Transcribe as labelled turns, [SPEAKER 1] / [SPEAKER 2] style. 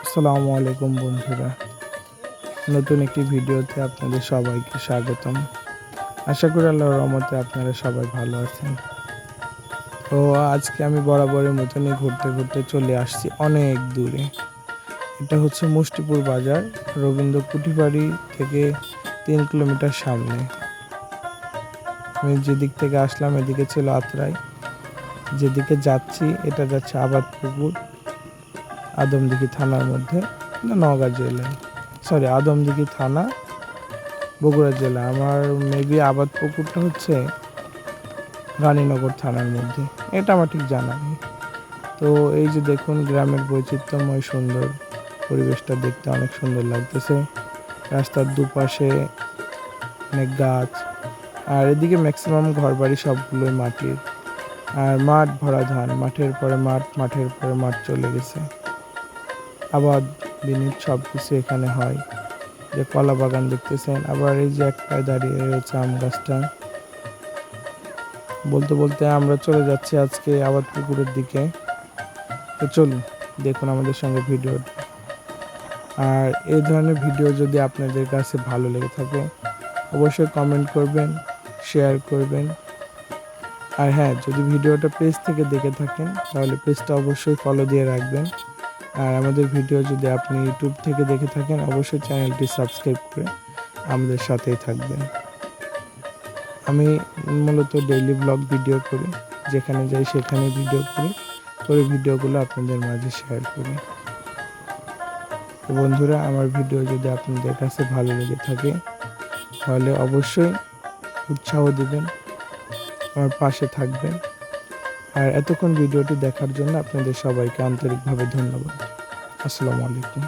[SPEAKER 1] আসসালামু আলাইকুম বন্ধুরা, নতুন একটি ভিডিওতে আপনাদের সবাইকে স্বাগতম। আশা করি আল্লাহর রহমতে আপনারা সবাই ভালো আছেন। তো আজকে আমি বরাবরের মতনই ঘুরতে ঘুরতে চলে আসছি অনেক দূরে। এটা হচ্ছে মুষ্টিপুর বাজার, রবীন্দ্র কুঠিবাড়ি থেকে 3 কিলোমিটার সামনে। আমি যেদিক থেকে আসলাম এদিকে ছিল আত্রাই, যেদিকে যাচ্ছি এটা যাচ্ছে আবাদপুকুর, আদমদীঘি থানার মধ্যে, নওগাঁ জেলায়, আদমদীঘি থানা, বগুড়া জেলা। আমার মেবি আবাদপুকুরটা হচ্ছে রানীনগর থানার মধ্যে, এটা আমার ঠিক জানা নেই। তো এই যে দেখুন, গ্রামের বৈচিত্র্যময় সুন্দর পরিবেশটা দেখতে অনেক সুন্দর লাগতেছে। রাস্তার দুপাশে অনেক গাছ, আর এদিকে ম্যাক্সিমাম ঘরবাড়ি সবগুলোই মাটির, আর মাঠ ভরা ধান, মাঠের পরে মাঠ, মাঠের পরে মাঠ চলে গেছে। আবাদ বিনিয়োগ সব কিছু এখানে হয়। যে কলা বাগান দেখতেছেন, আবার এই যে এক পায়ে দাঁড়িয়ে রয়েছে আম গাছটা। বলতে বলতে আমরা চলে যাচ্ছি আজকে আবাদ পুকুরের দিকে। তো চলুন দেখুন আমাদের সঙ্গে ভিডিও। আর এই ধরনের ভিডিও যদি আপনাদের কাছে ভালো লেগে থাকে অবশ্যই কমেন্ট করবেন, শেয়ার করবেন। আর হ্যাঁ, যদি ভিডিওটা পেজ থেকে দেখে থাকেন তাহলে পেজটা অবশ্যই ফলো দিয়ে রাখবেন। আর আমাদের ভিডিও যদি আপনি ইউটিউব থেকে দেখে থাকেন অবশ্যই চ্যানেলটি সাবস্ক্রাইব করে আমাদের সাথেই থাকবেন। আমি মূলত ডেইলি ব্লগ ভিডিও করি, যেখানে যাই সেখানে ভিডিও করি, করে ভিডিওগুলো আপনাদের মাঝে শেয়ার করি। তো বন্ধুরা, আমার ভিডিও যদি আপনাদের কাছে ভালো লেগে থাকে তাহলে অবশ্যই উৎসাহ দিবেন, আমার পাশে থাকবেন। আর এতক্ষণ ভিডিওটি দেখার জন্য আপনাদের সবাইকে আন্তরিকভাবে ধন্যবাদ। আসসালামু আলাইকুম।